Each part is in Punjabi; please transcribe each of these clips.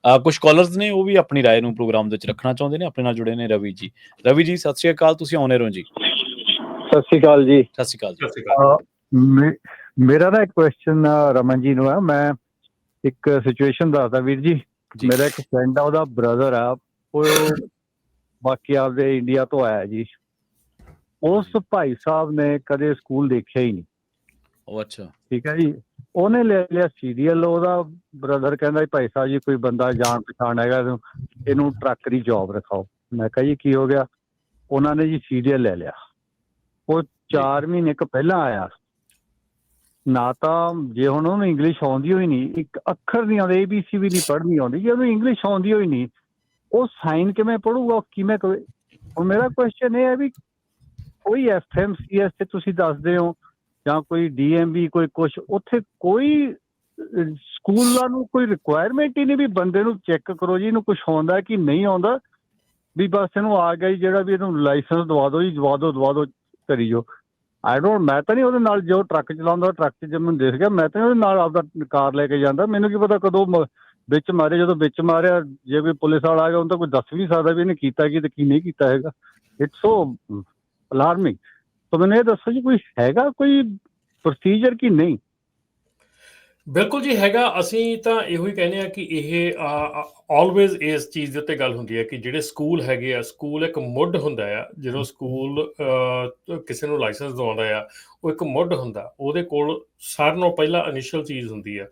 ਕੁਛ ਕਾਲਰਸ ਨੇ ਉਹ ਵੀ ਆਪਣੀ ਰਾਏ ਨੂੰ ਪ੍ਰੋਗਰਾਮ ਦੇ ਵਿੱਚ ਰੱਖਣਾ ਚਾਹੁੰਦੇ ਨੇ। ਆਪਣੇ ਨਾਲ ਜੁੜੇ ਨੇ ਰਵੀ ਜੀ। ਰਵੀ ਜੀ ਸਤਿ ਸ਼੍ਰੀ ਅਕਾਲ, ਤੁਸੀਂ ਆਉਣੇ ਰਹੋ ਜੀ। ਸਤਿ ਸ਼੍ਰੀ ਅਕਾਲ ਜੀ। ਸਤਿ ਸ਼੍ਰੀ ਅਕਾਲ ਜੀ। ਮੇਰਾ ਨਾ ਇੱਕ ਕੁਐਸਚਨ ਰਮਨ ਜੀ ਨੂੰ ਹੈ। ਮੈਂ ਇੱਕ ਸਿਚੁਏਸ਼ਨ ਦੱਸਦਾ ਵੀਰ ਜੀ। ਮੇਰਾ ਇੱਕ ਫਰੈਂਡ ਆ, ਉਹਦਾ ਬ੍ਰਦਰ ਆ, ਉਹ ਬਾਕੀ ਆਪਦੇ ਇੰਡੀਆ ਤੋਂ ਆਇਆ ਜੀ। ਉਸ ਭਾਈ ਸਾਹਿਬ ਨੇ ਕਦੇ ਸਕੂਲ ਦੇਖਿਆ ਹੀ ਨਹੀਂ। ਅੱਛਾ, ਠੀਕ ਹੈ ਜੀ। ਉਹਨੇ ਲੈ ਲਿਆ ਸੀਰੀਅਲ। ਉਹਦਾ ਬ੍ਰਦਰ ਕਹਿੰਦਾ ਭਾਈ ਸਾਹਿਬ ਜੀ ਕੋਈ ਬੰਦਾ ਜਾਣ ਪਛਾਣ ਹੈਗਾ, ਇਹਨੂੰ ਟਰੱਕ ਦੀ ਜੋਬ ਰਖਾਓ। ਮੈਂ ਕਿਹਾ ਜੀ ਕੀ ਹੋ ਗਿਆ? ਉਹਨਾਂ ਨੇ ਜੀ ਸੀਰੀਅਲ ਲੈ ਲਿਆ। ਉਹ 4 ਮਹੀਨੇ ਪਹਿਲਾਂ ਆਇਆ। ਨਾ ਤਾਂ ਜੇ ਹੁਣ ਉਹਨੂੰ ਇੰਗਲਿਸ਼ ਆਉਂਦੀ ਹੋਈ ਨਹੀਂ, ਇੱਕ ਅੱਖਰ ਨਹੀਂ ਆਉਂਦੇ, ABC ਵੀ ਨਹੀਂ ਪੜ੍ਹਨੀ ਆਉਂਦੀ, ਜੇ ਉਹਨੂੰ ਇੰਗਲਿਸ਼ ਆਉਂਦੀ ਹੋਈ ਨਹੀਂ, ਉਹ ਸਾਈਨ ਕਿਵੇਂ ਪੜ੍ਹੂਗਾ, ਕਿਵੇਂ ਕਰੇ? ਹੁਣ ਮੇਰਾ ਕੁਐਸਚਨ ਇਹ ਹੈ ਵੀ ਕੋਈ FMCS ਤੇ ਤੁਸੀਂ ਦੱਸਦੇ ਹੋ ਜਾਂ ਕੋਈ DMV ਕੋਈ ਕੁਛ, ਉੱਥੇ ਕੋਈ ਸਕੂਲਾਂ ਨੂੰ ਕੋਈ ਰਿਕੁਆਇਰਮੈਂਟ ਹੀ ਨਹੀਂ ਵੀ ਬੰਦੇ ਨੂੰ ਚੈੱਕ ਕਰੋ ਜੀ ਇਹਨੂੰ ਕੁਛ ਆਉਂਦਾ ਕਿ ਨਹੀਂ ਆਉਂਦਾ, ਵੀ ਬਸ ਇਹਨੂੰ ਆ ਗਿਆ ਜੀ ਜਿਹੜਾ ਵੀ ਇਹਨੂੰ ਲਾਇਸੈਂਸ ਦਵਾ ਦਿਓ ਜੀ, ਦਵਾ ਦਿਓ ਕਰੀ ਜਾਓ। ਮੈਂ ਤਾਂ ਨਹੀਂ ਉਹਦੇ ਨਾਲ, ਜੋ ਟਰੱਕ ਚਲਾਉਂਦਾ ਟਰੱਕ 'ਚ ਜੇ ਮੈਨੂੰ ਦਿਖ ਗਿਆ, ਮੈਂ ਤਾਂ ਉਹਦੇ ਨਾਲ ਆਪਦਾ ਕਾਰ ਲੈ ਕੇ ਜਾਂਦਾ। ਮੈਨੂੰ ਕੀ ਪਤਾ ਕਦੋਂ ਵਿੱਚ ਮਾਰੇ। ਜਦੋਂ ਵਿੱਚ ਮਾਰਿਆ, ਜੇ ਕੋਈ ਪੁਲਿਸ ਵਾਲਾ ਆ ਗਿਆ ਉਹਨੂੰ ਤਾਂ ਕੋਈ ਦੱਸ ਵੀ ਨਹੀਂ ਸਕਦਾ ਵੀ ਇਹਨੇ ਕੀਤਾ ਕੀ ਤੇ ਕੀ ਨਹੀਂ ਕੀਤਾ ਹੈਗਾ। It's so alarming. ਤਾਂ ਮੈਨੂੰ ਇਹ ਦੱਸੋ ਜੀ ਕੋਈ ਹੈਗਾ ਕੋਈ ਪ੍ਰੋਸੀਜਰ ਕਿ ਨਹੀਂ? ਬਿਲਕੁਲ ਜੀ ਹੈਗਾ। ਅਸੀਂ ਤਾਂ ਇਹੋ ਹੀ ਕਹਿੰਦੇ ਹਾਂ ਕਿ ਇਹ ਆਲਵੇਜ਼ ਇਸ ਚੀਜ਼ ਦੇ ਉੱਤੇ ਗੱਲ ਹੁੰਦੀ ਹੈ ਕਿ ਜਿਹੜੇ ਸਕੂਲ ਹੈਗੇ ਆ, ਸਕੂਲ ਇੱਕ ਮੁੱਢ ਹੁੰਦਾ ਆ। ਜਦੋਂ ਸਕੂਲ ਕਿਸੇ ਨੂੰ ਲਾਇਸੈਂਸ ਦਵਾਉਂਦਾ ਆ, ਉਹ ਇੱਕ ਮੁੱਢ ਹੁੰਦਾ। ਉਹਦੇ ਕੋਲ ਸਾਰਿਆਂ ਨਾਲੋਂ ਪਹਿਲਾਂ ਇਨੀਸ਼ੀਅਲ ਚੀਜ਼ ਹੁੰਦੀ ਆ।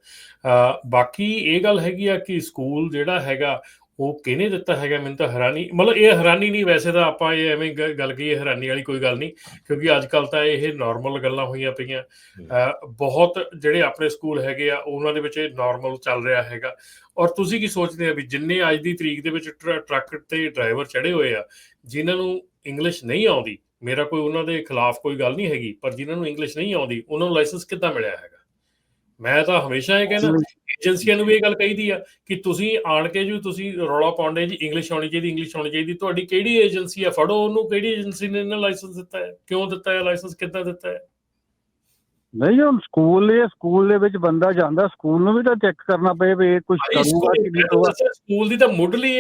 ਬਾਕੀ ਇਹ ਗੱਲ ਹੈਗੀ ਆ ਕਿ ਸਕੂਲ ਜਿਹੜਾ ਹੈਗਾ ਉਹ ਕਿਹਨੇ ਦਿੱਤਾ ਹੈਗਾ, ਮੈਨੂੰ ਤਾਂ ਹੈਰਾਨੀ, ਮਤਲਬ ਇਹ ਹੈਰਾਨੀ ਨਹੀਂ, ਵੈਸੇ ਤਾਂ ਆਪਾਂ ਇਹ ਐਵੇਂ ਗੱਲ ਕਹੀਏ ਹੈਰਾਨੀ ਵਾਲੀ ਕੋਈ ਗੱਲ ਨਹੀਂ, ਕਿਉਂਕਿ ਅੱਜ ਕੱਲ੍ਹ ਤਾਂ ਇਹ ਨਾਰਮਲ ਗੱਲਾਂ ਹੋਈਆਂ ਪਈਆਂ। ਬਹੁਤ ਜਿਹੜੇ ਆਪਣੇ ਸਕੂਲ ਹੈਗੇ ਆ ਉਹਨਾਂ ਦੇ ਵਿੱਚ ਇਹ ਨਾਰਮਲ ਚੱਲ ਰਿਹਾ ਹੈਗਾ। ਔਰ ਤੁਸੀਂ ਕੀ ਸੋਚਦੇ ਆ ਵੀ ਜਿੰਨੇ ਅੱਜ ਦੀ ਤਰੀਕ ਦੇ ਵਿੱਚ ਟਰੱਕ ਤੇ ਡਰਾਈਵਰ ਚੜ੍ਹੇ ਹੋਏ ਆ, ਜਿਨ੍ਹਾਂ ਨੂੰ ਇੰਗਲਿਸ਼ ਨਹੀਂ ਆਉਂਦੀ, ਮੇਰਾ ਕੋਈ ਉਹਨਾਂ ਦੇ ਖਿਲਾਫ ਕੋਈ ਗੱਲ ਨਹੀਂ ਹੈਗੀ, ਪਰ ਜਿਨ੍ਹਾਂ ਨੂੰ ਇੰਗਲਿਸ਼ ਨਹੀਂ ਆਉਂਦੀ ਉਹਨਾਂ ਨੂੰ ਲਾਇਸੈਂਸ ਕਿੱਦਾਂ ਮਿਲਿਆ ਹੈਗਾ? ਮੈਂ ਤਾਂ ਹਮੇਸ਼ਾ ਇਹ ਕਹਿੰਦਾ ਏਜੰਸੀਆਂ ਨੂੰ ਵੀ ਇਹ ਗੱਲ ਕਹੀਦੀ ਆ ਕਿ ਤੁਸੀਂ ਆਣ ਕੇ ਜੀ ਤੁਸੀਂ ਰੌਲਾ ਪਾਉਂਦੇ ਜੀ ਇੰਗਲਿਸ਼ ਆਉਣੀ ਚਾਹੀਦੀ, ਇੰਗਲਿਸ਼ ਆਉਣੀ ਚਾਹੀਦੀ। ਤੁਹਾਡੀ ਕਿਹੜੀ ਏਜੰਸੀ ਆ? ਫੜੋ ਉਹਨੂੰ, ਕਿਹੜੀ ਏਜੰਸੀ ਨੇ ਇਹਨਾਂ ਲਾਇਸੈਂਸ ਦਿੱਤਾ ਹੈ, ਕਿਉਂ ਦਿੱਤਾ ਹੈ ਲਾਇਸੈਂਸ, ਕਿੱਦਾਂ ਦਿੱਤਾ ਹੈ? ਨਹੀਂ, ਹੁਣ ਸਕੂਲ ਦੇ ਵਿੱਚ ਬੰਦਾ ਜਾਂਦਾ, ਸਕੂਲ ਨੂੰ ਵੀ ਤਾਂ ਚੈੱਕ ਕਰਨਾ ਪਏ ਵੀ ਇਹ ਕੁਛ ਕਰੂਗਾ ਕਿ ਨਹੀਂ ਕਰੂਗਾ। ਸਕੂਲ ਦੀ ਤਾਂ ਮੁੱਢਲੀ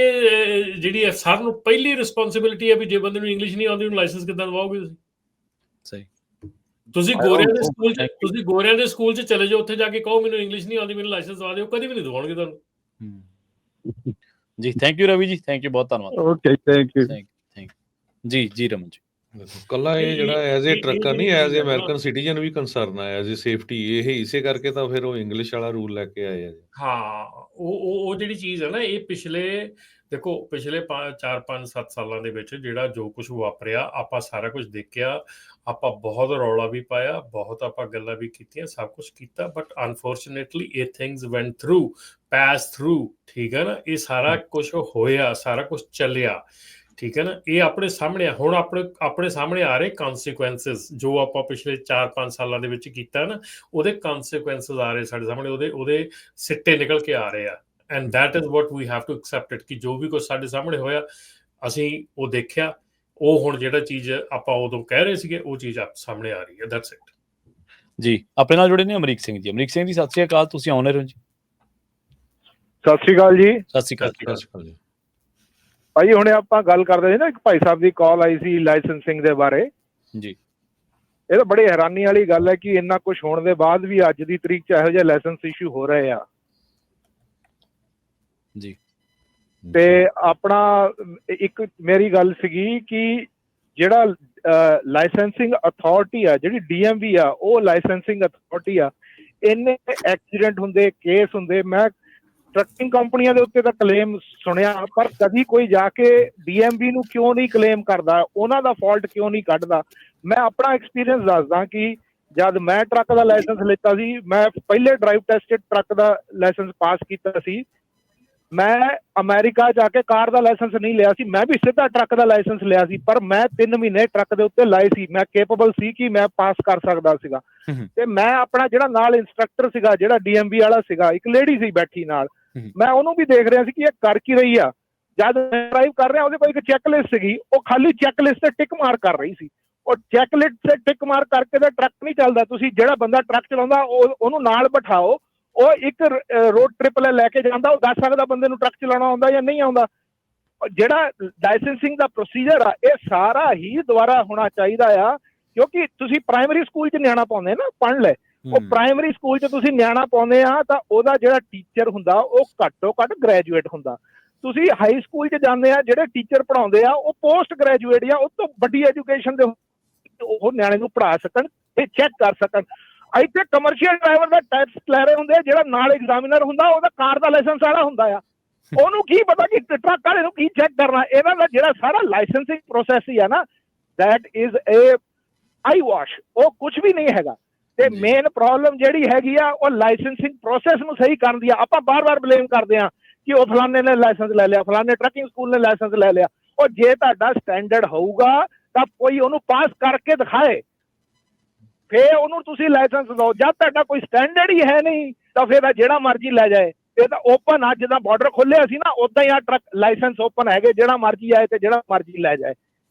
ਜਿਹੜੀ ਹੈ ਸਾਰਿਆਂ ਨੂੰ ਪਹਿਲੀ ਰਿਸਪੌਂਸਿਬਿਲਿਟੀ ਹੈ ਵੀ ਜੇ ਬੰਦੇ ਨੂੰ ਇੰਗਲਿਸ਼ ਨਹੀਂ ਆਉਂਦੀ ਉਹਨੂੰ ਲਾਇਸੈਂਸ ਕਿੱਦਾਂ ਦਵਾਓਗੇ ਤੁਸੀਂ? ਸਹੀ। ਤੁਸੀਂ ਗੋਰਿਆਂ ਦੇ ਸਕੂਲ 'ਚ ਚਲੇ ਜਾਓ, ਉੱਥੇ ਜਾ ਕੇ ਕਹੋ ਮੈਨੂੰ ਇੰਗਲਿਸ਼ ਨਹੀਂ ਆਉਂਦੀ, ਮੈਨੂੰ ਲਾਇਸੈਂਸ ਦਵਾ ਦਿਓ, ਕਦੀ ਵੀ ਨਹੀਂ ਦਵਾਉਣਗੇ ਤੁਹਾਨੂੰ। ਜੀ ਥੈਂਕ ਯੂ ਰਵੀ ਜੀ, ਥੈਂਕ ਯੂ, ਬਹੁਤ ਧੰਨਵਾਦ। ਓਕੇ, ਥੈਂਕ ਯੂ ਜੀ ਰਮਨ ਜੀ। ਕੱਲਾ ਇਹ ਜਿਹੜਾ ਐਜ਼ ਏ ਟਰੱਕਰ ਨਹੀਂ, ਐਜ਼ ਏ ਅਮਰੀਕਨ ਸਿਟੀਜ਼ਨ ਵੀ ਕੰਸਰਨ ਆ, ਐਜ਼ ਏ ਸੇਫਟੀ। ਇਹ ਇਸੇ ਕਰਕੇ ਤਾਂ ਫਿਰ ਉਹ ਇੰਗਲਿਸ਼ ਵਾਲਾ ਰੂਲ ਲੈ ਕੇ ਆਏ ਆ। ਹਾਂ, ਉਹ ਜਿਹੜੀ ਚੀਜ਼ ਹੈ ਨਾ, ਇਹ ਪਿਛਲੇ 4, 5, 7 ਸਾਲਾਂ ਦੇ ਵਿੱਚ ਜਿਹੜਾ ਜੋ ਕੁਛ ਵਾਪਰਿਆ, ਆਪਾਂ ਸਾਰਾ ਕੁਝ ਦੇਖਿਆ, ਆਪਾਂ ਬਹੁਤ ਰੌਲਾ ਵੀ ਪਾਇਆ, ਬਹੁਤ ਆਪਾਂ ਗੱਲਾਂ ਵੀ ਕੀਤੀਆਂ, ਸਭ ਕੁਛ ਕੀਤਾ, ਬਟ ਅਨਫੋਰਚੂਨੇਟਲੀ ਇਹ ਥਿੰਗਸ ਵੈਂਟ ਥਰੂ, ਪਾਸ ਥਰੂ। ਠੀਕ ਹੈ ਨਾ, ਇਹ ਸਾਰਾ ਕੁਛ ਹੋਇਆ, ਸਾਰਾ ਕੁਛ ਚੱਲਿਆ। ਠੀਕ ਹੈ ਨਾ, ਇਹ ਆਪਣੇ ਸਾਹਮਣੇ ਆ। ਹੁਣ ਆਪਣੇ ਸਾਹਮਣੇ ਆ ਰਹੇ ਕੌਨਸੀਕੁਐਂਸਿਸ, ਜੋ ਆਪਾਂ ਪਿਛਲੇ 4, 5 ਸਾਲਾਂ ਦੇ ਵਿੱਚ ਕੀਤਾ ਨਾ, ਉਹਦੇ ਕੌਨਸੀਕੁਐਂਸਿਸ ਆ ਰਹੇ ਸਾਡੇ ਸਾਹਮਣੇ, ਉਹਦੇ ਸਿੱਟੇ ਨਿਕਲ ਕੇ ਆ ਰਹੇ ਆ। And that is what we have to accept it, ਕਿ ਜੋ ਵੀ ਕੁਛ ਸਾਡੇ ਸਾਹਮਣੇ ਹੋਇਆ ਅਸੀਂ ਉਹ ਦੇਖਿਆ। ਉਹ ਹੁਣ ਜਿਹੜਾ ਚੀਜ਼ ਆਪਾਂ ਉਦੋਂ ਕਹਿ ਰਹੇ ਸੀਗੇ, ਉਹ ਚੀਜ਼ ਸਾਹਮਣੇ ਆ ਰਹੀ ਹੈ। ਦੈਟਸ ਇਟ ਜੀ। ਆਪਣੇ ਨਾਲ ਜੁੜੇ ਨੇ ਅਮਰੀਕ ਸਿੰਘ ਜੀ। ਅਮਰੀਕ ਸਿੰਘ ਜੀ ਸਤਿ ਸ਼੍ਰੀ ਅਕਾਲ, ਤੁਸੀਂ ਆਉਣੇ ਰਹੋ ਜੀ। ਸਤਿ ਸ਼੍ਰੀ ਅਕਾਲ ਜੀ। ਸਤਿ ਸ਼੍ਰੀ ਅਕਾਲ ਜੀ। ਭਾਈ ਹੁਣੇ ਆਪਾਂ ਗੱਲ ਕਰਦੇ ਸੀ ਨਾ, ਇੱਕ ਭਾਈ ਸਾਹਿਬ ਦੀ ਕਾਲ ਆਈ ਸੀ ਲਾਇਸੈਂਸਿੰਗ ਦੇ ਬਾਰੇ ਜੀ। ਇਹ ਤਾਂ ਬੜੀ ਹੈਰਾਨੀ ਵਾਲੀ ਗੱਲ ਹੈ ਕਿ ਇੰਨਾ ਕੁਛ ਹੋਣ ਦੇ ਬਾਅਦ ਵੀ ਅੱਜ ਦੀ ਤਰੀਕ 'ਚ ਇਹੋ ਜਿਹੇ ਲਾਇਸੈਂਸ ਇਸ਼ੂ ਹੋ ਰਹੇ ਆ ਜੀ। ਤੇ ਆਪਣਾ ਇੱਕ ਮੇਰੀ ਗੱਲ ਸੀਗੀ ਕਿ ਜਿਹੜਾ ਲਾਇਸੈਂਸਿੰਗ ਅਥਾਰਟੀ ਆ, ਜਿਹੜੀ DMV ਆ, ਉਹ ਲਾਇਸੈਂਸਿੰਗ ਅਥਾਰਟੀ ਆ, ਇੰਨੇ ਐਕਸੀਡੈਂਟ ਹੁੰਦੇ, ਕੇਸ ਹੁੰਦੇ। ਮੈਂ ਟਰੱਕਿੰਗ ਕੰਪਨੀਆਂ ਦੇ ਉੱਤੇ ਤਾਂ ਕਲੇਮ ਸੁਣਿਆ, ਪਰ ਕਦੀ ਕੋਈ ਜਾ ਕੇ DMV ਨੂੰ ਕਿਉਂ ਨਹੀਂ ਕਲੇਮ ਕਰਦਾ, ਉਹਨਾਂ ਦਾ ਫਾਲਟ ਕਿਉਂ ਨਹੀਂ ਕੱਢਦਾ? ਮੈਂ ਆਪਣਾ ਐਕਸਪੀਰੀਅੰਸ ਦੱਸਦਾ ਕਿ ਜਦ ਮੈਂ ਟਰੱਕ ਦਾ ਲਾਇਸੈਂਸ ਲਿੱਤਾ ਸੀ, ਮੈਂ ਪਹਿਲੇ ਡਰਾਈਵ ਟੈਸਟਡ ਟਰੱਕ ਦਾ ਲਾਇਸੈਂਸ ਪਾਸ ਕੀਤਾ ਸੀ। ਮੈਂ ਅਮਰੀਕਾ ਜਾ ਕੇ ਕਾਰ ਦਾ ਲਾਇਸੈਂਸ ਨਹੀਂ ਲਿਆ ਸੀ, ਮੈਂ ਵੀ ਸਿੱਧਾ ਟਰੱਕ ਦਾ ਲਾਇਸੈਂਸ ਲਿਆ ਸੀ, ਪਰ ਮੈਂ 3 ਮਹੀਨੇ ਟਰੱਕ ਦੇ ਉੱਤੇ ਲਾਏ ਸੀ। ਮੈਂ ਕੇਪੇਬਲ ਸੀ ਕਿ ਮੈਂ ਪਾਸ ਕਰ ਸਕਦਾ ਸੀਗਾ। ਤੇ ਮੈਂ ਆਪਣਾ ਜਿਹੜਾ ਨਾਲ ਇੰਸਟਰਕਟਰ ਸੀਗਾ, ਜਿਹੜਾ DMV ਵਾਲਾ ਸੀਗਾ, ਇੱਕ ਲੇਡੀ ਸੀ ਬੈਠੀ ਨਾਲ, ਮੈਂ ਉਹਨੂੰ ਵੀ ਦੇਖ ਰਿਹਾ ਸੀ ਕਿ ਇਹ ਕਰ ਕੀ ਰਹੀ ਆ। ਜਦ ਡਰਾਈਵ ਕਰ ਰਿਹਾ, ਉਹਦੇ ਕੋਲ ਇੱਕ ਚੈੱਕਲਿਸਟ ਸੀਗੀ, ਉਹ ਖਾਲੀ ਚੈੱਕਲਿਸਟ ਤੇ ਟਿਕ ਮਾਰ ਕਰ ਰਹੀ ਸੀ। ਉਹ ਚੈੱਕਲਿਸਟ ਤੇ ਟਿਕ ਮਾਰ ਕਰਕੇ ਤਾਂ ਟਰੱਕ ਨਹੀਂ ਚੱਲਦਾ। ਤੁਸੀਂ ਜਿਹੜਾ ਬੰਦਾ ਟਰੱਕ ਚਲਾਉਂਦਾ ਉਹਨੂੰ ਨਾਲ ਬਿਠਾਓ, ਉਹ ਇੱਕ ਰੋਡ ਟ੍ਰਿਪ ਲੈ ਕੇ ਜਾਂਦਾ, ਉਹ ਦੱਸ ਸਕਦਾ ਬੰਦੇ ਨੂੰ ਟਰੱਕ ਚਲਾਉਣਾ ਆਉਂਦਾ ਜਾਂ ਨਹੀਂ ਆਉਂਦਾ। ਜਿਹੜਾ ਲਾਇਸੈਂਸਿੰਗ ਦਾ ਪ੍ਰੋਸੀਜਰ ਆ ਇਹ ਸਾਰਾ ਹੀ ਦੁਬਾਰਾ ਹੋਣਾ ਚਾਹੀਦਾ ਆ, ਕਿਉਂਕਿ ਤੁਸੀਂ ਪ੍ਰਾਇਮਰੀ ਸਕੂਲ 'ਚ ਨਿਆਣਾ ਪਾਉਂਦੇ ਨਾ ਪੜ੍ਹ ਲੈ, ਉਹ ਪ੍ਰਾਇਮਰੀ ਸਕੂਲ 'ਚ ਤੁਸੀਂ ਨਿਆਣਾ ਪਾਉਂਦੇ ਆ ਤਾਂ ਉਹਦਾ ਜਿਹੜਾ ਟੀਚਰ ਹੁੰਦਾ ਉਹ ਘੱਟੋ ਘੱਟ ਗ੍ਰੈਜੂਏਟ ਹੁੰਦਾ। ਤੁਸੀਂ ਹਾਈ ਸਕੂਲ 'ਚ ਜਾਂਦੇ ਆ, ਜਿਹੜੇ ਟੀਚਰ ਪੜ੍ਹਾਉਂਦੇ ਆ ਉਹ ਪੋਸਟ ਗ੍ਰੈਜੂਏਟ ਜਾਂ ਉਸ ਤੋਂ ਵੱਡੀ ਐਜੂਕੇਸ਼ਨ ਦੇ ਉਹ ਨਿਆਣੇ ਨੂੰ ਪੜ੍ਹਾ ਸਕਣ ਤੇ ਚੈੱਕ ਕਰ ਸਕਣ। ਇੱਥੇ ਕਮਰਸ਼ੀਅਲ ਡਰਾਈਵਰ ਦਾ ਟੈਸਟ ਲੈ ਰਹੇ ਹੁੰਦੇ, ਜਿਹੜਾ ਨਾਲ ਐਗਜ਼ਾਮੀਨਰ ਹੁੰਦਾ ਉਹਦਾ ਕਾਰ ਦਾ ਲਾਇਸੈਂਸ ਵਾਲਾ ਹੁੰਦਾ ਆ, ਉਹਨੂੰ ਕੀ ਪਤਾ ਕਿ ਟਰੱਕ ਵਾਲੇ ਨੂੰ ਕੀ ਚੈੱਕ ਕਰਨਾ। ਇਹਨਾਂ ਦਾ ਜਿਹੜਾ ਸਾਰਾ ਲਾਇਸੈਂਸਿੰਗ ਪ੍ਰੋਸੈਸ ਹੀ ਆ ਨਾ, that is a I wash, ਉਹ ਕੁਝ ਵੀ ਨਹੀਂ ਹੈਗਾ। ਤੇ ਮੇਨ ਪ੍ਰੋਬਲਮ ਜਿਹੜੀ ਹੈਗੀ ਆ ਉਹ ਲਾਇਸੈਂਸਿੰਗ ਪ੍ਰੋਸੈਸ ਨੂੰ ਸਹੀ ਕਰਨ ਦੀ ਆ। ਆਪਾਂ ਬਾਰ-ਬਾਰ ਬਲੇਮ ਕਰਦੇ ਆ ਕਿ ਉਹ ਫਲਾਣੇ ਨੇ ਲਾਇਸੈਂਸ ਲੈ ਲਿਆ, ਫਲਾਣੇ ਟਰੱਕਿੰਗ ਸਕੂਲ ਨੇ ਲਾਇਸੈਂਸ ਲੈ ਲਿਆ। ਉਹ ਜੇ ਤੁਹਾਡਾ ਸਟੈਂਡਰਡ ਹੋਊਗਾ ਤਾਂ ਕੋਈ ਉਹਨੂੰ ਪਾਸ ਕਰਕੇ ਦਿਖਾਏ, ਫੇਰ ਉਹਨੂੰ ਤੁਸੀਂ ਲਾਇਸੈਂਸ ਦਿਓ। ਜਦ ਤੁਹਾਡਾ ਕੋਈ ਸਟੈਂਡਰਡ ਹੀ ਹੈ ਨਹੀਂ ਤਾਂ ਫਿਰ ਜਿਹੜਾ ਮਰਜ਼ੀ ਲੈ ਜਾਏ। ਇਹ ਤਾਂ ਓਪਨ ਆ, ਜਿੱਦਾਂ ਬਾਰਡਰ ਖੋਲਿਆ ਸੀ ਨਾ ਉਦਾਂ ਹੀ ਆ ਟਰੱਕ ਲਾਇਸੈਂਸ ਓਪਨ ਹੈਗੇ, ਜਿਹੜਾ ਮਰਜ਼ੀ ਆਏ ਤੇ ਜਿਹੜਾ ਮਰਜ਼ੀ ਲੈ ਜਾਏ।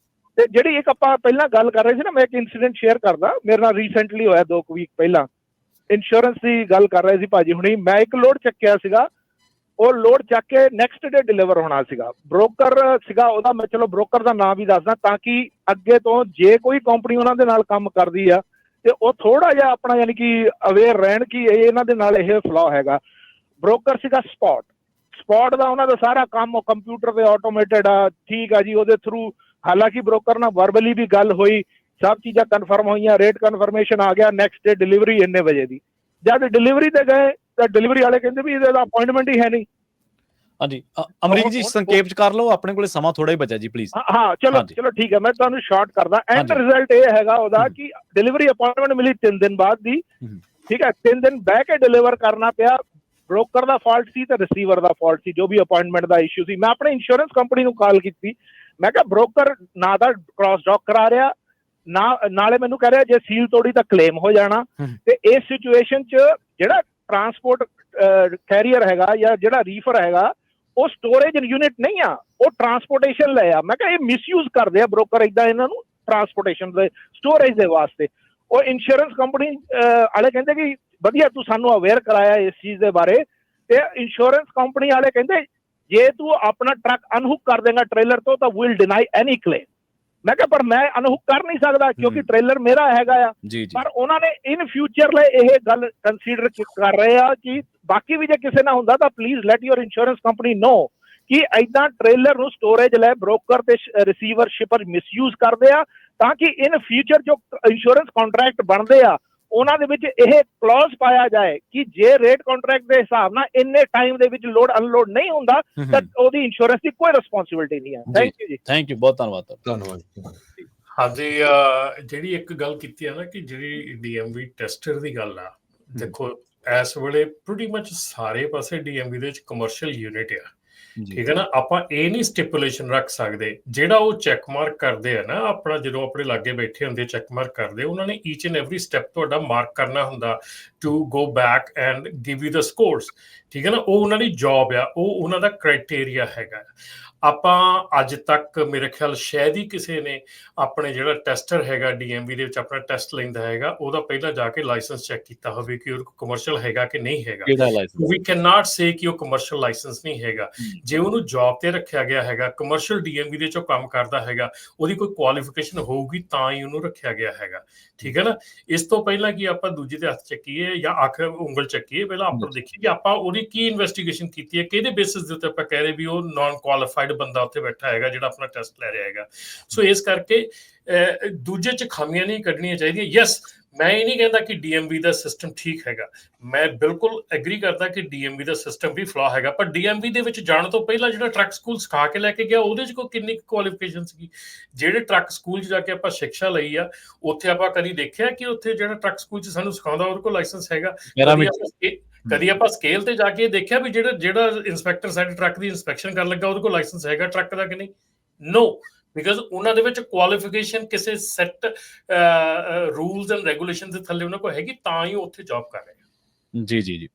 ਤੇ ਜਿਹੜੀ ਇੱਕ ਆਪਾਂ ਪਹਿਲਾਂ ਗੱਲ ਕਰ ਰਹੇ ਸੀ ਨਾ, ਮੈਂ ਇੱਕ ਇਨਸੀਡੈਂਟ ਸ਼ੇਅਰ ਕਰਦਾ, ਮੇਰੇ ਨਾਲ ਰੀਸੈਂਟਲੀ ਹੋਇਆ 2 ਵੀਕ ਪਹਿਲਾਂ। ਇੰਸ਼ੋਰੈਂਸ ਦੀ ਗੱਲ ਕਰ ਰਹੇ ਸੀ ਭਾਜੀ ਹੁਣੀ। ਮੈਂ ਇੱਕ ਲੋਡ ਚੱਕਿਆ ਸੀਗਾ, ਉਹ ਲੋਡ ਚੱਕ ਕੇ ਨੈਕਸਟ ਡੇ ਡਿਲੀਵਰ ਹੋਣਾ ਸੀਗਾ। ਬ੍ਰੋਕਰ ਸੀਗਾ ਉਹਦਾ, ਮੈਂ ਚਲੋ ਬ੍ਰੋਕਰ ਦਾ ਨਾਮ ਵੀ ਦੱਸਦਾ ਤਾਂ ਕਿ ਅੱਗੇ ਤੋਂ ਜੇ ਕੋਈ ਕੰਪਨੀ ਉਹਨਾਂ ਦੇ ਨਾਲ ਕੰਮ ਕਰਦੀ ਆ ਤੇ ਉਹ ਥੋੜਾ ਜਿਹਾ ਆਪਣਾ ਯਾਨੀ ਕਿ ਅਵੇਅਰ ਰਹਿਣ ਕਿ ਇਹਨਾਂ ਦੇ ਨਾਲ ਇਹ ਫਲੋ ਹੈਗਾ। ਬ੍ਰੋਕਰ ਸੀਗਾ ਸਪੌਟ ਦਾ, ਉਹਨਾਂ ਦਾ ਸਾਰਾ ਕੰਮ ਕੰਪਿਊਟਰ ਤੇ ਆਟੋਮੇਟਡ ਆ, ਠੀਕ ਆ ਜੀ। ਉਹਦੇ ਥਰੂ ਹਾਲਾਂਕਿ ਬ੍ਰੋਕਰ ਨਾਲ ਵਰਬਲੀ ਵੀ ਗੱਲ ਹੋਈ, ਸਭ ਚੀਜ਼ਾਂ ਕਨਫਰਮ ਹੋਈਆਂ, ਰੇਟ ਕਨਫਰਮੇਸ਼ਨ ਆ ਗਿਆ, ਨੈਕਸਟ ਡੇ ਡਿਲੀਵਰੀ ਇੰਨੇ ਵਜੇ ਦੀ। ਜਦ ਡਿਲੀਵਰੀ ਤੇ ਗਏ ਤਾਂ ਡਿਲੀਵਰੀ ਵਾਲੇ ਕਹਿੰਦੇ ਵੀ ਇਹਦਾ ਅਪਾਇੰਟਮੈਂਟ ਹੀ ਹੈ ਨਹੀਂ। ਹਾਂਜੀ ਅਮਰੀਕ ਜੀ ਸੰਖੇਪ ਚ ਕਰ ਲਓ, ਆਪਣੇ ਕੋਲੇ ਸਮਾਂ ਥੋੜਾ ਹੀ ਬਚਿਆ ਜੀ ਪਲੀਜ਼। ਹਾਂ ਚਲੋ ਠੀਕ ਹੈ, ਮੈਂ ਤੁਹਾਨੂੰ ਸ਼ਾਰਟ ਕਰਦਾ। ਐਂਡ ਰਿਜ਼ਲਟ ਇਹ ਹੈਗਾ ਉਹਦਾ ਕਿ ਡਿਲੀਵਰੀ ਅਪਾਇੰਟਮੈਂਟ ਮਿਲੀ 3 ਦਿਨ ਬਾਅਦ ਦੀ, ਠੀਕ ਹੈ। 3 ਦਿਨ ਬਹਿ ਕੇ ਡਿਲੀਵਰ ਕਰਨਾ ਪਿਆ। ਬ੍ਰੋਕਰ ਦਾ ਫਾਲਟ ਸੀ ਤੇ ਰਿਸੀਵਰ ਦਾ ਫਾਲਟ ਸੀ, ਜੋ ਵੀ ਅਪਾਇੰਟਮੈਂਟ ਦਾ ਇਸ਼ੂ ਸੀ। ਮੈਂ ਆਪਣੇ ਇੰਸ਼ੋਰੈਂਸ ਕੰਪਨੀ ਨੂੰ ਕਾਲ ਕੀਤੀ, ਮੈਂ ਕਿਹਾ ਬ੍ਰੋਕਰ ਨਾ ਤਾਂ ਕ੍ਰਾਸ ਡੌਕ ਕਰਾ ਰਿਹਾ, ਨਾਲੇ ਮੈਨੂੰ ਕਹਿ ਰਿਹਾ ਜੇ ਸੀਲ ਤੋੜੀ ਤਾਂ ਕਲੇਮ ਹੋ ਜਾਣਾ। ਤੇ ਇਸ ਸਿਚੁਏਸ਼ਨ 'ਚ ਜਿਹੜਾ ਟਰਾਂਸਪੋਰਟ ਕੈਰੀਅਰ ਹੈਗਾ ਜਾਂ ਜਿਹੜਾ ਰੀਫਰ ਹੈਗਾ ਉਹ ਸਟੋਰੇਜ ਯੂਨਿਟ ਨਹੀਂ ਆ, ਉਹ ਟਰਾਂਸਪੋਰਟੇਸ਼ਨ ਲੈ ਆ। ਮੈਂ ਕਿਹਾ ਇਹ ਮਿਸਯੂਜ਼ ਕਰਦੇ ਆ ਬ੍ਰੋਕਰ ਇਦਾਂ ਇਹਨਾਂ ਨੂੰ ਟਰਾਂਸਪੋਰਟੇਸ਼ਨ ਦੇ ਸਟੋਰੇਜ ਦੇ ਵਾਸਤੇ। ਉਹ ਇੰਸ਼ੋਰੈਂਸ ਕੰਪਨੀ ਵਾਲੇ ਕਹਿੰਦੇ ਕਿ ਵਧੀਆ ਤੂੰ ਸਾਨੂੰ ਅਵੇਅਰ ਕਰਾਇਆ ਇਸ ਚੀਜ਼ ਦੇ ਬਾਰੇ। ਤੇ ਇੰਸ਼ੋਰੈਂਸ ਕੰਪਨੀ ਵਾਲੇ ਕਹਿੰਦੇ ਜੇ ਤੂੰ ਆਪਣਾ ਟਰੱਕ ਅਨਹੁੱਕ ਕਰ ਦੇਗਾ ਟ੍ਰੇਲਰ ਤੋਂ ਤਾਂ ਵਿਲ ਡਿਨਾਈ ਐਨੀ ਕਲੇਮ। ਮੈਂ ਕਿਹਾ ਪਰ ਮੈਂ ਅਨਹੁੱਕ ਕਰ ਨਹੀਂ ਸਕਦਾ ਕਿਉਂਕਿ ਟ੍ਰੇਲਰ ਮੇਰਾ ਹੈਗਾ ਆ। ਪਰ ਉਹਨਾਂ ਨੇ ਇਨ ਫਿਊਚਰ ਲਈ ਇਹ ਗੱਲ ਕੰਸੀਡਰ ਕਰ ਰਹੇ ਆ ਕਿ ਬਾਕੀ ਵੀ ਜੇ ਕਿਸੇ ਨਾਲ ਹੁੰਦਾ ਤਾਂ please let your insurance company know ਕਿ ਏਦਾਂ ਟ੍ਰੇਲਰ ਨੂੰ ਸਟੋਰੇਜ ਲੈ ਬ੍ਰੋਕਰ ਤੇ ਰਿਸੀਵਰ ਸ਼ਿਪਰ ਮਿਸਯੂਜ਼ ਕਰਦੇ ਆ, ਤਾਂ ਕਿ ਇਨ ਫਿਊਚਰ ਜੋ ਇੰਸ਼ੋਰੈਂਸ ਕੰਟਰੈਕਟ ਬਣਦੇ ਆ ਉਹਨਾਂ ਦੇ ਵਿੱਚ ਇਹ ਕਲੌਜ਼ ਪਾਇਆ ਜਾਏ ਕਿ ਜੇ ਰੇਟ ਕੰਟਰੈਕਟ ਦੇ ਹਿਸਾਬ ਨਾਲ ਇੰਨੇ ਟਾਈਮ ਦੇ ਵਿੱਚ ਲੋਡ ਅਨਲੋਡ ਨਹੀਂ ਹੁੰਦਾ ਤਾਂ ਉਹਦੀ ਇੰਸ਼ੋਰੈਂਸ ਦੀ ਕੋਈ ਰਿਸਪੌਂਸਿਬਿਲਟੀ ਨਹੀਂ ਹੈ। ਥੈਂਕ ਯੂ ਜੀ। ਥੈਂਕ ਯੂ, ਬਹੁਤ ਧੰਨਵਾਦ। ਹਾਂਜੀ ਜਿਹੜੀ ਇੱਕ ਗੱਲ ਕੀਤੀ ਹੈ ਨਾ ਕਿ ਜਿਹੜੀ ਡੀਐਮਵੀ ਟੈਸਟਰ ਦੀ ਗੱਲ ਆ, ਦੇਖੋ ਇਸ ਵੇਲੇ ਪ੍ਰੀਟੀ ਮੱਚ ਸਾਰੇ ਪਾਸੇ ਡੀਐਮਵੀ ਦੇ ਵਿੱਚ ਕਮਰਸ਼ੀਅਲ ਯੂਨਿਟ ਆ, ਠੀਕ ਹੈ ਨਾ। ਆਪਾਂ ਇਹ ਨਹੀਂ ਸਟਿਪੂਲੇਸ਼ਨ ਰੱਖ ਸਕਦੇ, ਜਿਹੜਾ ਉਹ ਚੈੱਕ ਮਾਰਕ ਕਰਦੇ ਆ ਨਾ ਆਪਣਾ, ਜਦੋਂ ਆਪਣੇ ਲਾਗੇ ਬੈਠੇ ਹੁੰਦੇ ਚੈੱਕ ਮਾਰਕ ਕਰਦੇ, ਉਹਨਾਂ ਨੇ ਈਚ ਐਂਡ ਐਵਰੀ ਸਟੈਪ ਤੁਹਾਡਾ ਮਾਰਕ ਕਰਨਾ ਹੁੰਦਾ to go back and give you the scores, ਠੀਕ ਹੈ ਨਾ। ਉਹ ਉਹਨਾਂ ਦੀ ਜੌਬ ਆ, ਉਹ ਉਹਨਾਂ ਦਾ ਕ੍ਰਾਈਟੇਰੀਆ ਹੈਗਾ। ਆਪਾਂ ਅੱਜ ਤੱਕ ਮੇਰੇ ਖਿਆਲ ਸ਼ਾਇਦ ਹੀ ਕਿਸੇ ਨੇ ਆਪਣੇ ਜਿਹੜਾ ਟੈਸਟਰ ਹੈਗਾ ਡੀਐਮਵੀ ਦੇ ਵਿੱਚ ਆਪਣਾ ਟੈਸਟ ਲੈਂਦਾ ਹੈਗਾ ਉਹਦਾ ਪਹਿਲਾਂ ਜਾ ਕੇ ਲਾਇਸੈਂਸ ਚੈੱਕ ਕੀਤਾ ਹੋਵੇ ਕਿ ਉਹ ਕਮਰਸ਼ੀਅਲ ਹੈਗਾ ਕਿ ਨਹੀਂ ਹੈਗਾ। ਵੀ ਕੈਨ ਨਾਟ ਸੇ ਕਿ ਉਹ ਕਮਰਸ਼ੀਅਲ ਲਾਇਸੈਂਸ ਨਹੀਂ ਹੈਗਾ। ਜੇ ਉਹਨੂੰ ਜੌਬ ਤੇ ਰੱਖਿਆ ਗਿਆ ਹੈਗਾ, ਕਮਰਸ਼ੀਅਲ ਡੀਐਮਵੀ ਦੇ ਚੋਂ ਕੰਮ ਕਰਦਾ ਹੈਗਾ, ਉਹਦੀ ਕੋਈ ਕੁਆਲੀਫਿਕੇਸ਼ਨ ਹੋਊਗੀ ਤਾਂ ਹੀ ਉਹਨੂੰ ਰੱਖਿਆ ਗਿਆ ਹੈਗਾ, ਠੀਕ ਹੈ ਨਾ। ਇਸ ਤੋਂ ਪਹਿਲਾਂ ਕਿ ਆਪਾਂ ਦੂਜੇ ਦੇ ਹੱਥ ਚੱਕੀਏ ਜਾਂ ਅੱਖ ਉਂਗਲ ਚੱਕੀਏ, ਪਹਿਲਾਂ ਆਪਾਂ ਦੇਖੀਏ ਕਿ ਆਪਾਂ ਉਹਦੀ ਕੀ ਇਨਵੈਸਟੀਗੇਸ਼ਨ ਕੀਤੀ ਹੈ, ਕਿਹਦੇ ਬੇਸਿਸ ਦੇ ਉੱਤੇ ਆਪਾਂ ਕਹਿ ਰਹੇ ਵੀ ਉਹ ਨਾਨ ਕੁਆਲੀਫਾਈਡ ਬੰਦਾ ਉੱਥੇ ਬੈਠਾ ਹੈਗਾ ਜਿਹੜਾ ਆਪਣਾ ਟੈਸਟ ਲੈ ਰਿਹਾ ਹੈਗਾ। ਸੋ ਇਸ ਕਰਕੇ ਦੂਜੇ ਚ ਖਾਮੀਆਂ ਨਹੀਂ ਕੱਢਣੀਆਂ ਚਾਹੀਦੀਆਂ। ਯੈਸ, ਮੈਂ ਇਹ ਨਹੀਂ ਕਹਿੰਦਾ ਕਿ ਡੀਐਮਵੀ ਦਾ ਸਿਸਟਮ ਠੀਕ ਹੈਗਾ, ਮੈਂ ਬਿਲਕੁਲ ਐਗਰੀ ਕਰਦਾ ਕਿ ਡੀਐਮਵੀ ਦਾ ਸਿਸਟਮ ਵੀ ਫਲਾ ਹੈਗਾ, ਪਰ ਡੀਐਮਵੀ ਦੇ ਵਿੱਚ ਜਾਣ ਤੋਂ ਪਹਿਲਾਂ ਜਿਹੜਾ ਟਰੱਕ ਸਕੂਲ ਸਿਖਾ ਕੇ ਲੈ ਕੇ ਗਿਆ ਉਹਦੇ ਚ ਕੋਈ ਕਿੰਨੀ ਕੁਆਲੀਫਿਕੇਸ਼ਨ ਸੀਗੀ। ਜਿਹੜੇ ਟਰੱਕ ਸਕੂਲ 'ਚ ਜਾ ਕੇ ਆਪਾਂ ਸਿੱਖਿਆ ਲਈ ਆ ਉੱਥੇ ਆਪਾਂ ਕਦੀ ਦੇਖਿਆ ਕਿ ਉੱਥੇ ਜਿਹੜਾ ਟਰੱਕ ਸਕੂਲ 'ਚ ਸਾਨੂੰ ਸਿਖਾਉਂਦਾ ਉਹਦੇ ਕੋਲ ਲਾਇਸੈਂਸ ਹੈਗਾ? ਕਦੀ ਆਪਾਂ ਸਕੇਲ ਤੇ ਜਾ ਕੇ ਦੇਖਿਆ ਵੀ ਜਿਹੜਾ ਇੰਸਪੈਕਟਰ ਸਾਡੇ ਟਰੱਕ ਦੀ ਇੰਸਪੈਕਸ਼ਨ ਕਰਨ ਲੱਗਾ ਉਹਦੇ ਕੋਲ ਲਾਇਸੈਂਸ ਹੈਗਾ ਟਰੱਕ ਦਾ ਕਿ ਨਹੀਂ? ਨੋ, ਬਿਕਾਜ਼ ਉਹਨਾਂ ਦੇ ਵਿੱਚ ਕੁਆਲੀਫਿਕੇਸ਼ਨ ਕਿਸੇ ਸੈੱਟ ਰੂਲਸ ਐਂਡ ਰੈਗੂਲੇਸ਼ਨ ਦੇ ਥੱਲੇ ਉਹਨਾਂ ਕੋਲ ਹੈਗੀ, ਤਾਂ ਹੀ ਉਹ ਉੱਥੇ ਜੌਬ ਕਰ ਰਹੇ ਆ। ਜੀ ਜੀ ਜੀ,